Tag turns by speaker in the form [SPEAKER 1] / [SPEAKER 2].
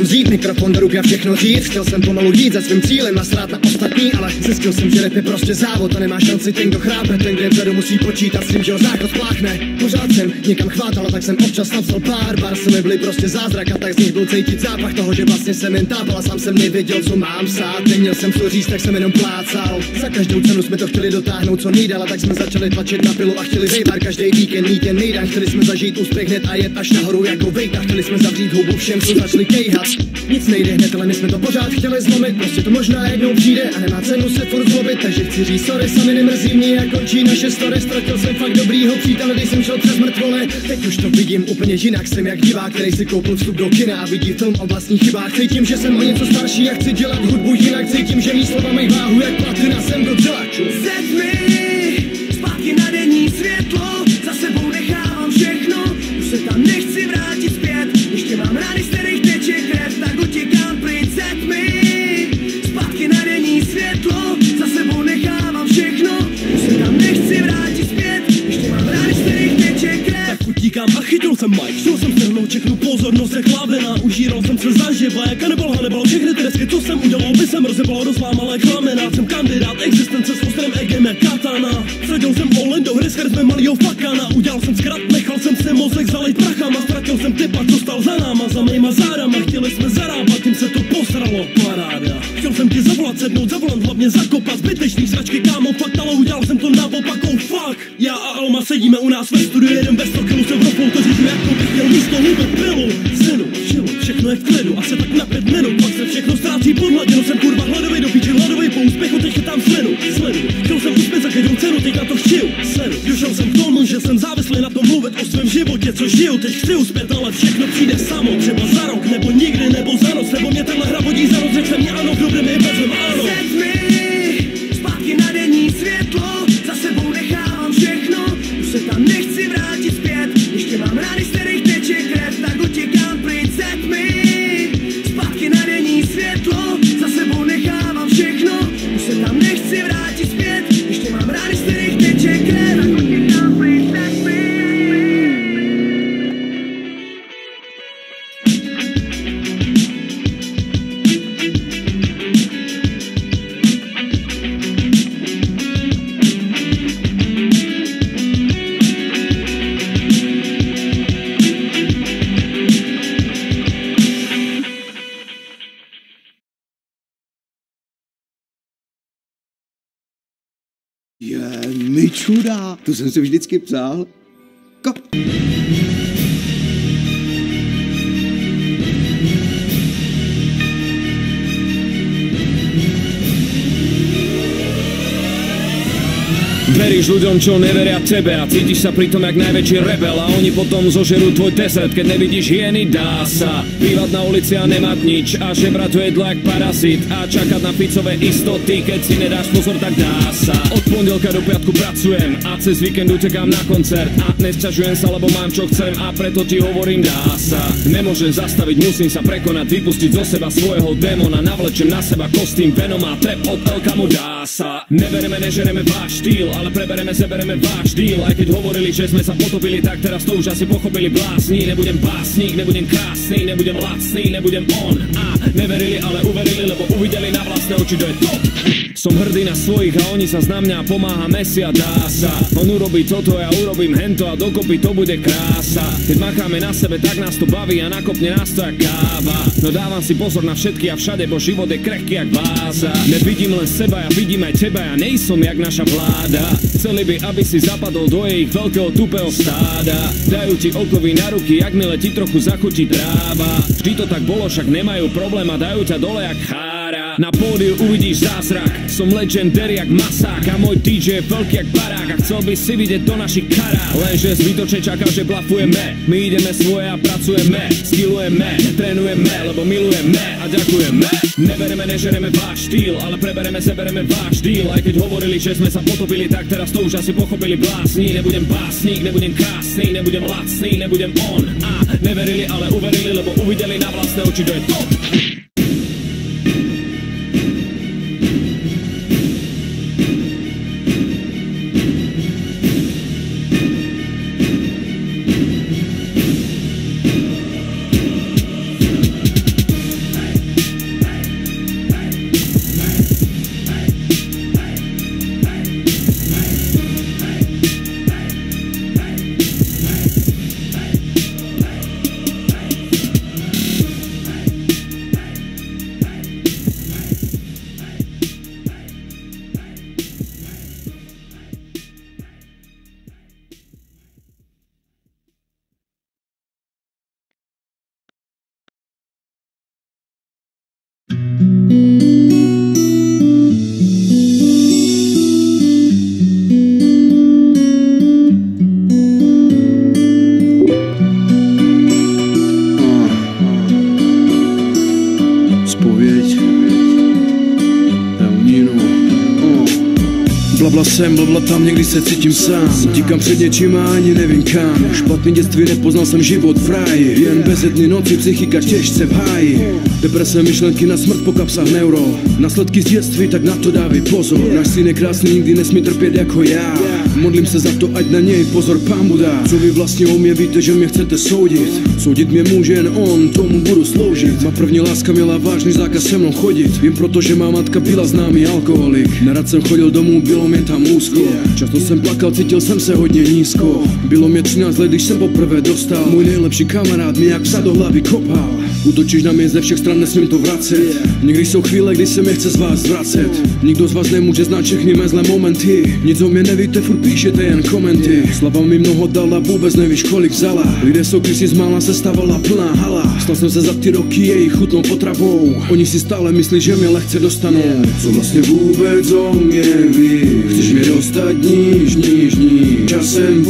[SPEAKER 1] vzít mikrofon do ruky a všechno říct. Chtěl jsem pomalu jít za svým cílem, nasrát na ostatní, ale zjistil jsem, že rap je prostě závod a nemá šanci ten, kdo chrápe. Ten, kde vzadu musí počítat s tím, že ho záchod spláchne. Pořád jsem někam chvátal, tak jsem občas napsal pár se mi byly prostě zázrak a tak z nich byl cítit zápach toho, že vlastně jsem jen tápal a sám jsem nevěděl, co mám psát. Neměl jsem co říct, tak jsem jenom plácal. Za každou cenu jsme to chtěli dotáhnout co nejdál, tak jsme začali tlačit na pilu a chtěli vejvar každý víkend mít jen nejdan. Chtěli jsme zažít úspěch hned a jet až nahoru jako vejta. Chtěli jsme zavřít hubu všem, co začali kejhat. Nic nejde hned, ale my jsme to pořád chtěli zlomit. Prostě to možná jednou přijde a nemá cenu se furt zlobit. Takže chci říct sorry, sami nemrzí mě, jak končí naše story. Ztratil jsem fakt dobrýho přítele, když jsem šel přes mrtvole. Teď už to vidím úplně jinak, jsem jak divák, který si koupil vstup do kina a vidí film o vlastních chybách. Cítím, že jsem o něco starší a chci dělat hudbu jinak. Cítím, že mý slova mají váhu jak platina, jsem docela čus.
[SPEAKER 2] Set mi zpátky na denní světlo, za sebou nechávám všechno, už se tam nechci vrátit zpět. Ještě mám rány, z kterých teče krev, tak utěkám pryč. Set mi zpátky na denní světlo, za sebou nechávám všechno, už se tam nechci vrátit zpět. Ještě mám rány, z kterých teče krev.
[SPEAKER 3] Tak utíkám a chytil jsem mic, chtěl jsem strhnout všechnu pozornost jak lavina. Užíral jsem se zaživa, jak Hannibal Hannibal. Všechny ty desky, co jsem udělal, by jsem rozebal do slámalé klamena. Jsem kandidát existence s ostrým egem jak katana. Vsadil jsem all do hry s charismem malýho fakana. Udělal jsem zkrat, nechal jsem si mozek zalejt prachama. Ztratil jsem typa, co stal za náma, za mýma zádama. Chtěli jsme zarábat, tím se to posralo, paráda. Chtěl jsem ti zavolat, sednout za volant, hlavně zakopat zbytečný sračky, kámo, fakt, ale udělal jsem to naopak, oh fuck. Já a Alma sedíme u nás ve studiu, jeden bez 100 kilů se v rofou, to říkám, jako bych měl místo hubit pilu. Synu, čilu, všechno je v klidu, asi tak na 5 minut, pak se všechno ztrácí pod hladinu. Jsem kurva hladovej, do píči hladovej, po úspěchu teď chytám slinu. Chtěl jsem uspět za každou cenu, teď na to chčiju. Došel jsem k tomu, že jsem závislý na tom mluvit o svém životě, co žiju. Teď chci uspět, ale všechno přijde samo, třeba za rok, nebo nikdy, nebo za noc, nebo mě tenhle hra vodí za noc, řekl jsem mi ano, v dobrém i bezem ano.
[SPEAKER 2] Set mi zpátky na denní světlo, za sebou nechávám všechno, už se tam nechci vrátit zpět. Ještě mám rány, z kterých teče krev, tak utěkám pryč. Set mi zpátky na denní světlo, za sebou nechávám všechno, už se tam nechci vrátit zpět. Ještě mám rány, z kterých teče krev, tak utěkám pryč. Set mi.
[SPEAKER 4] Mičuda, to jsem si vždycky psal.
[SPEAKER 5] Veríš ľuďom, čo neveria tebe a cítiš sa pritom jak najväčší rebel a oni potom zožerú tvoj desert, keď nevidíš hyeny. Dá sa bývať na ulici a nemať nič a žebrať to jedlo jak parazit a čakať na picové istoty, keď si nedáš pozor, tak dá sa. Od pondelka do piatku pracujem a cez víkend utekám na koncert a nesťažujem sa, lebo mám čo chcem a preto ti hovorím, dá sa. Nemôžem zastaviť, musím sa prekonať, vypustiť zo seba svojho démona, navlečem na seba kostým Venoma, trap od Elkamu. Dá sa. Nebereme, nežereme váš štýl, ale prebereme, sebereme váš díl. Aj keď hovorili, že sme sa potopili, tak teraz to už asi pochopili blázni. Nebudem básnik, nebudem krásny, nebudem lacný, nebudem on. A neverili, ale uverili, lebo uvideli na vlastné oči, to je top. Som hrdý na svojich a oni sa na mňa pomáhame si a dá sa. On urobí toto, ja urobím hento a dokopy to bude krása. Keď macháme na sebe, tak nás to baví a nakopne nás to jak káva. No dávam si pozor na všetky a všade, bo život je krehký jak váza. Nevidím len seba, ja vidím aj teba, ja nejsom jak naša vláda. Chceli by, aby si zapadol do ich veľkého tupého stáda. Dajú ti okovy na ruky, jak mile ti trochu zachutí tráva. Vždy to tak bolo, však nemajú problém a dajú ťa dole jak chára. Na pódiu uvidíš zázrak, som legendary jak masák a môj DJ je veľký jak barák a chcel by si vidieť do našich karát. Lenže zbytočne čaká, že blafujeme, my ideme svoje a pracujeme, skillujeme, trénujeme, lebo milujeme a ďakujeme. Nebereme, nežereme váš štýl, ale prebereme, sebereme váš díl. Aj keď hovorili, že sme sa potopili, tak teraz to už asi pochopili blázni. Nebudem básnik, nebudem krásny, nebudem lacný, nebudem on. A neverili, ale uverili, lebo uvideli na vlastné oči, to je top.
[SPEAKER 4] spověď. El Nino. Blabla sem, blabla tam, někdy se cítím sám. Tíkám před něčím a ani nevím kam. Špatný dětství, nepoznal jsem život v ráji. Jen bezjedný noci, psychika těžce v háji. Deprese, myšlenky na smrt po kapsách neuro. Následky z dětství, tak na to dávej pozor. Náš syn je krásný, nikdy nesmí trpět jako já. Modlím se za to, ať na něj pozor Pán Buddha. Co vy vlastně o mě víte, že mě chcete soudit? Soudit mě může jen on, tomu budu sloužit. Má první láska měla vážný zákaz se mnou chodit. Jen proto, že má matka byla známý alkoholik. Nerad jsem chodil domů, bylo mě tam úzko. Často jsem plakal, cítil jsem se hodně nízko. Bylo mě 13 let, když jsem poprvé dostal. Můj nejlepší kamarád mě jak psa do hlavy kopal. Útočíš na mě ze všech stran, nesmím to vracet. Někdy jsou chvíle, kdy se mě chce z vás zvracet. Nikdo z vás nemůže znát všechny mé zlé momenty. Nic o mě nevíte, furt píšete jen komenty. Slava mi mnoho dala, vůbec nevíš kolik vzala. Lidé jsou kdysi z mála se stávala plná hala. Stal jsem se za ty roky jejich chutnou potravou. Oni si stále myslí, že mě lehce dostanou. Co vlastně vůbec o mě ví? Chceš mě dostat níž, časem